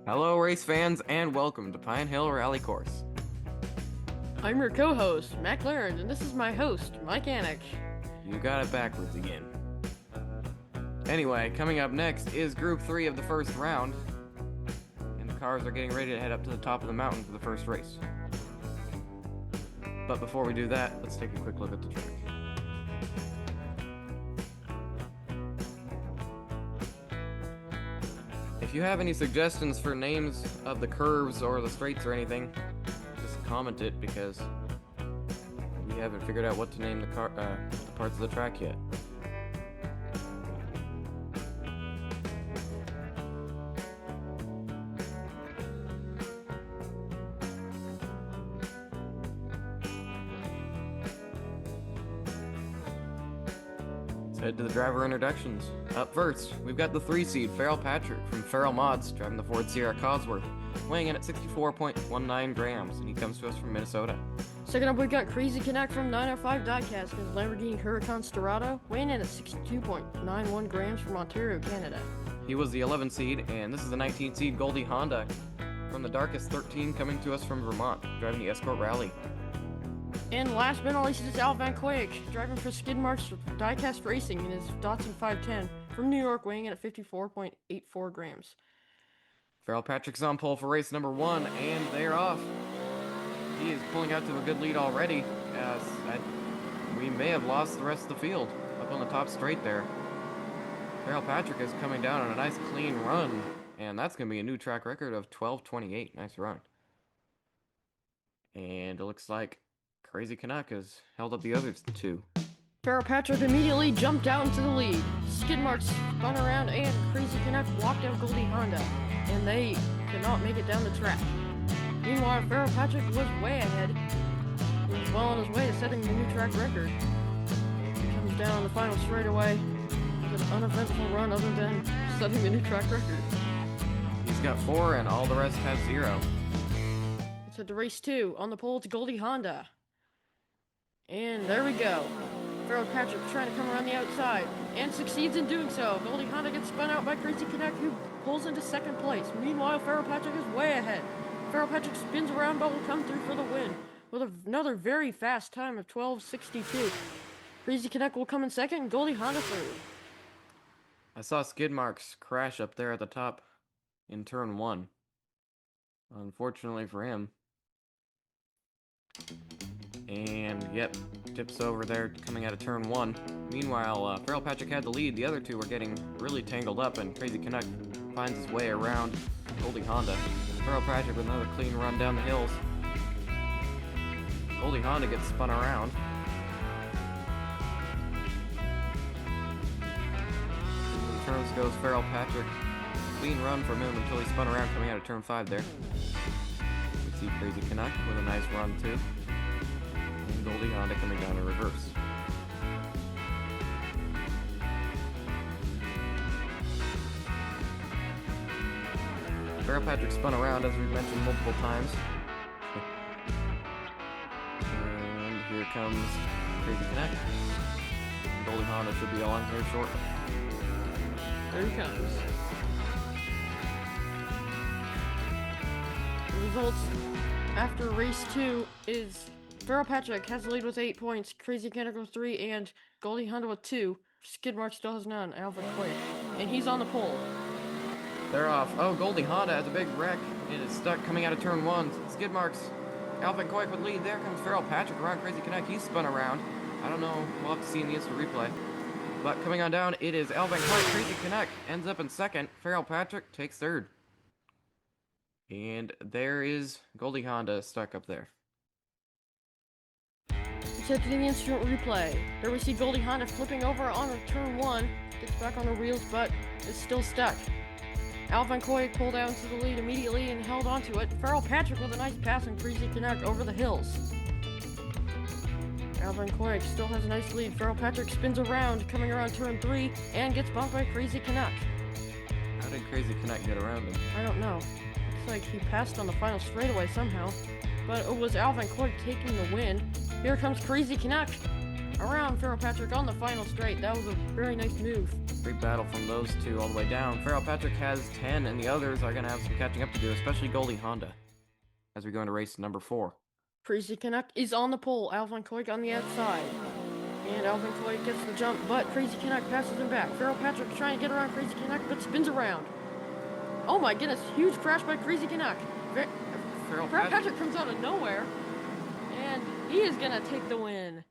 Hello, race fans, and welcome to Pine Hill Rallycross. I'm your co-host, Mac Laren, and this is my host, Mike Canuck. You got it backwards again. Anyway, coming up next is Group 3 of the first round, and the cars are getting ready to head up to the top of the mountain for the first race. But before we do that, let's take a quick look at the track. If you have any suggestions for names of the curves or the straights or anything, just comment it because we haven't figured out what to name the parts of the track yet. Let's head to the driver introductions. Up first, we've got the 3 seed, Farrell Patrick from Farrell Mods, driving the Ford Sierra Cosworth, weighing in at 64.19 grams, and he comes to us from Minnesota. Second up, we've got Crazy Canuck from 905 Diecast in his Lamborghini Huracan Storado, weighing in at 62.91 grams from Ontario, Canada. He was the 11 seed, and this is the 19 seed Goldie Hawnduh from the Darkest 13, coming to us from Vermont, driving the Escort Rally. And last but not least is Al Vankoyic, driving for Skidmark's Diecast Racing in his Datsun 510 from New York, weighing in at 54.84 grams. Farrell Patrick's on pole for race number 1, and they're off. He is pulling out to a good lead already, as we may have lost the rest of the field up on the top straight there. Farrell Patrick is coming down on a nice clean run, and that's going to be a new track record of 12:28. Nice run. And it looks like Crazy Canuck has held up the other two. Farrell Patrick immediately jumped out into the lead. Skidmark spun around and Crazy Canuck blocked out Goldie Hawnduh, and they could not make it down the track. Meanwhile, Farrell Patrick was way ahead. He was well on his way to setting the new track record. He comes down on the final straightaway with an uneventful run other than setting the new track record. He's got 4 and all the rest have 0. Let's head to race 2. On the pole, it's Goldie Hawnduh. And there we go. Farrell Patrick trying to come around the outside and succeeds in doing so. Goldie Hawnduh gets spun out by Crazy Canuck, who pulls into second place. Meanwhile, Farrell Patrick is way ahead. Farrell Patrick spins around but will come through for the win with another very fast time of 12:62. Crazy Canuck will come in second and Goldie Hawnduh third. I saw skid marks crash up there at the top in turn 1. Unfortunately for him. And, yep, tips over there coming out of turn 1. Meanwhile, Farrell Patrick had the lead. The other two were getting really tangled up, and Crazy Canuck finds his way around Goldie Hawnduh. Farrell Patrick with another clean run down the hills. Goldie Hawnduh gets spun around. In turns goes Farrell Patrick. Clean run from him until he spun around coming out of turn 5 there. We see Crazy Canuck with a nice run too. And Goldie Hawnduh coming down in reverse. Farrell Patrick spun around, as we've mentioned multiple times. And here comes Crazy Canuck. Goldie Hawnduh should be along here shortly. There he comes. The results after race 2 is Farrell Patrick has the lead with 8 points, Crazy Canuck with 3, and Goldie Hawnduh with 2. Skidmark still has none, Alvin Quick. And he's on the pole. They're off. Oh, Goldie Hawnduh has a big wreck and is stuck coming out of turn 1. Skid marks. Alvin Koik with lead. There comes Farrell Patrick around Crazy Canuck. He's spun around. I don't know. We'll have to see in the instant replay. But coming on down, it is Alvin Koik. Crazy Canuck ends up in second. Farrell Patrick takes third. And there is Goldie Hawnduh stuck up there. Let's head to the instant replay. There we see Goldie Hawnduh flipping over on turn 1. Gets back on the wheels, but is still stuck. Alvin Koik pulled out into the lead immediately and held onto it. Farrell Patrick with a nice pass on Crazy Canuck over the hills. Alvin Koik still has a nice lead. Farrell Patrick spins around, coming around turn 3, and gets bumped by Crazy Canuck. How did Crazy Canuck get around him? I don't know. Looks like he passed on the final straightaway somehow. But it was Alvin Koik taking the win. Here comes Crazy Canuck around Farrell Patrick on the final straight. That was a very nice move. Great battle from those two all the way down. Farrell Patrick has 10, and the others are going to have some catching up to do, especially Goldie Hawnduh, as we go into race number 4. Crazy Canuck is on the pole. Vankoyic on the outside. And Vankoyic gets the jump, but Crazy Canuck passes him back. Farrell Patrick trying to get around Crazy Canuck, but spins around. Oh my goodness, huge crash by Crazy Canuck. Farrell Patrick comes out of nowhere, and he is going to take the win.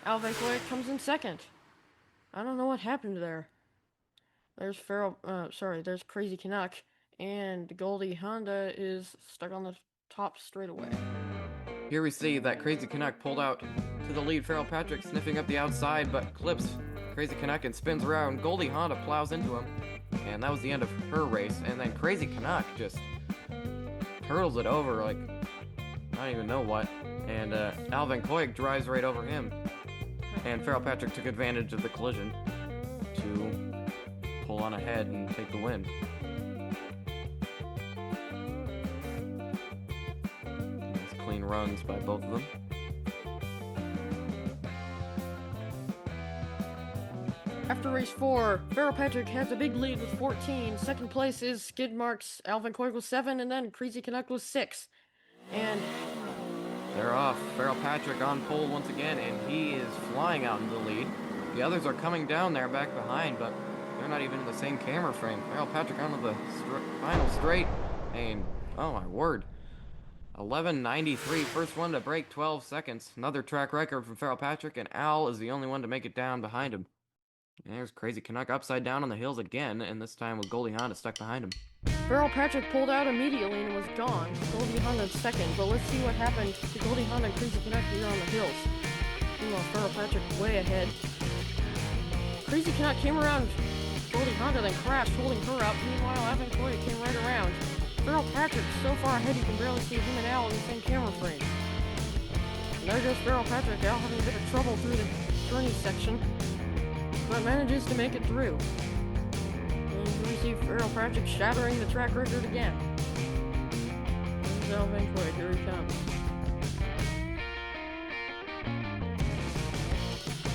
Vankoyic comes in second. I don't know what happened there. There's there's Crazy Canuck, and Goldie Hawnduh is stuck on the top straightaway. Here we see that Crazy Canuck pulled out to the lead. Farrell Patrick sniffing up the outside, but clips Crazy Canuck and spins around. Goldie Hawnduh plows into him, and that was the end of her race. And then Crazy Canuck just hurdles it over like I don't even know what. And Vankoyic drives right over him. And Farrell Patrick took advantage of the collision to pull on ahead and take the win. Nice clean runs by both of them. After race 4, Farrell Patrick has a big lead with 14. Second place is Skid Marks. Vankoyic was 7, and then Crazy Canuck was 6. And they're off. Farrell Patrick on pole once again, and he is flying out into the lead. The others are coming down there back behind, but they're not even in the same camera frame. Farrell Patrick onto the final straight, and oh my word. 11:93, first one to break 12 seconds. Another track record from Farrell Patrick, and Al is the only one to make it down behind him. And there's Crazy Canuck upside down on the hills again, and this time with Goldie Hawnduh stuck behind him. Farrell Patrick pulled out immediately and was gone. Goldie Hawnduh second, but let's see what happened to Goldie Hawnduh and Crazy Canuck here on the hills. Meanwhile, Farrell Patrick way ahead. Crazy Canuck came around Goldie Hawnduh, then crashed, holding her up. Meanwhile, Vankoyic came right around. Farrell Patrick so far ahead you can barely see him and Al in the same camera frame. And there goes Farrell Patrick, Al having a bit of trouble through the journey section, but manages to make it through. And we see Farrell Patrick shattering the track record again. There's Vankoyic, here he comes.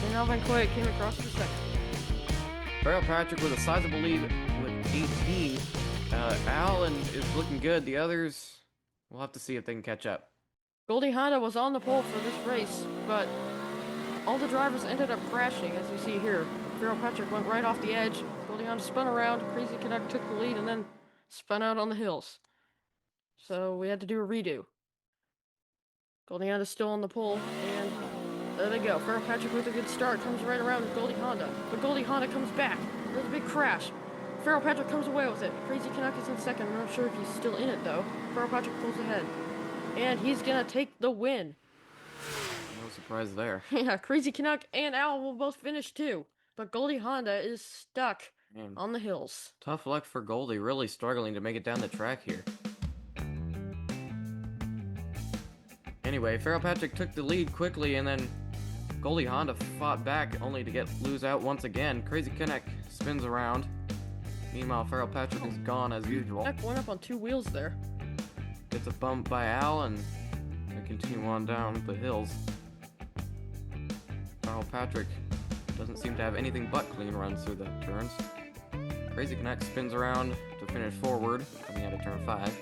And Vankoyic came across for second. Farrell Patrick with a sizable lead with 18. Allen is looking good. The others, we'll have to see if they can catch up. Goldie Hawnduh was on the pole for this race, but all the drivers ended up crashing, as you see here. Farrell Patrick went right off the edge. Goldie Hawnduh spun around. Crazy Canuck took the lead and then spun out on the hills. So we had to do a redo. Goldie Hawnduh still on the pole, and there they go. Farrell Patrick with a good start comes right around with Goldie Hawnduh. But Goldie Hawnduh comes back. There's a big crash. Farrell Patrick comes away with it. Crazy Canuck is in second. I'm not sure if he's still in it, though. Farrell Patrick pulls ahead. And he's going to take the win. No surprise there. Yeah, Crazy Canuck and Al will both finish, too. But Goldie Hawnduh is stuck on the hills. Tough luck for Goldie, really struggling to make it down the track here. Anyway, Farrell Patrick took the lead quickly, and then Goldie Hawnduh fought back, only to lose out once again. Crazy Canuck spins around. Meanwhile, Farrell Patrick is gone as usual. Canuck went up on 2 wheels there. Gets a bump by Al, and they continue on down the hills. Farrell Patrick doesn't seem to have anything but clean runs through the turns. Crazy Canuck spins around to finish forward, coming out of turn 5.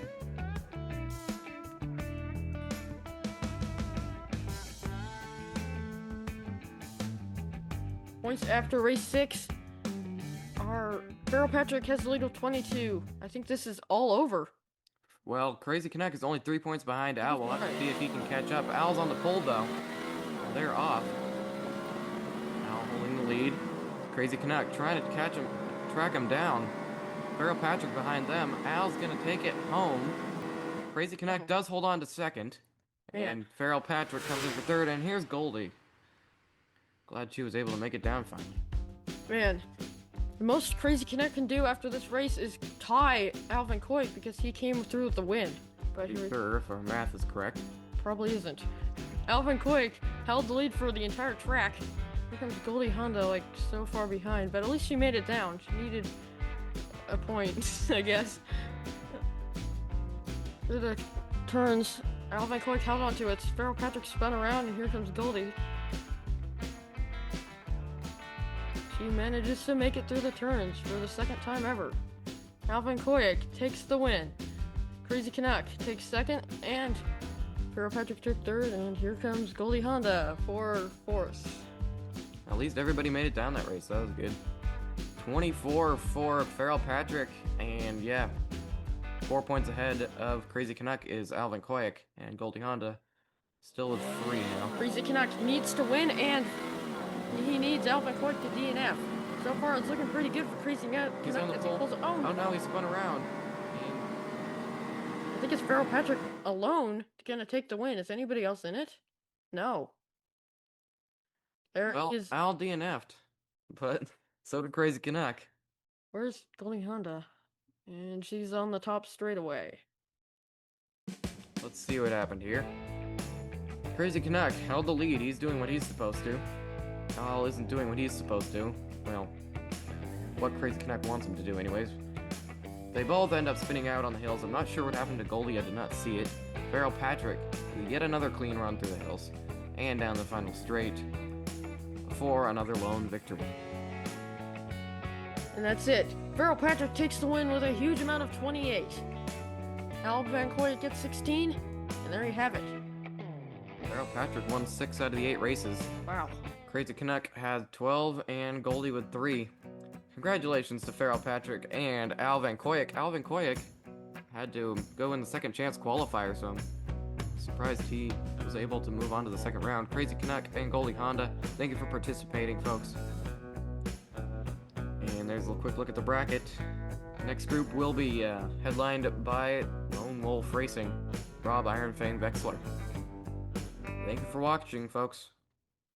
Points after race 6 are Farrell Patrick has the lead with 22. I think this is all over. Well, Crazy Canuck is only 3 points behind Al. We'll have to see if he can catch up. Al's on the pole, though. Well, they're off. Al holding the lead. Crazy Canuck trying to catch him, track him down. Farrell Patrick behind them. Al's going to take it home. Crazy Canuck does hold on to second. And Farrell Patrick comes in for third. And here's Goldie. Glad she was able to make it down finally. Man, the most Crazy Canuck can do after this race is tie Vankoyic because he came through with the win. But sure, if our math is correct. Probably isn't. Vankoyic held the lead for the entire track. Here comes Goldie Hawnduh, like, so far behind, but at least she made it down. She needed a point, I guess. Through the turns, Vankoyic held onto it. Farrell Patrick spun around, and here comes Goldie. He manages to make it through the turns for the second time ever. Vankoyic takes the win. Crazy Canuck takes second, and Feral Patrick took third, and here comes Goldie Hawnduh for fourth. At least everybody made it down that race. That was good. 24 for Feral Patrick, and yeah, 4 points ahead of Crazy Canuck is Vankoyic, and Goldie Hawnduh still with 3 now. Crazy Canuck needs to win, and he needs Vankoyic to DNF. So far, it's looking pretty good for Crazy Canuck. He's on the pole. Oh no, he spun around. I think it's Feral Patrick alone gonna take the win. Is anybody else in it? No. Well, Al DNF'd, but so did Crazy Canuck. Where's Goldie Hawnduh? And she's on the top straightaway. Let's see what happened here. Crazy Canuck held the lead. He's doing what he's supposed to. Al isn't doing what he's supposed to. Well, what Crazy Canuck wants him to do anyways. They both end up spinning out on the hills. I'm not sure what happened to Goldie. I did not see it. Feral Patrick, yet another clean run through the hills. And down the final straight for another lone victory. And that's it. Feral Patrick takes the win with a huge amount of 28. Vankoyic gets 16, and there you have it. Feral Patrick won 6 out of the 8 races. Wow. Crazy Canuck had 12 and Goldie with 3. Congratulations to Feral Patrick and Vankoyic. Vankoyic had to go in the second chance qualifier, so I'm surprised he was able to move on to the second round. Crazy Canuck and Goldie Hawnduh, thank you for participating, folks. And there's a quick look at the bracket. Next group will be headlined by Lone Wolf Racing, Rob Ironfang Vexler. Thank you for watching, folks.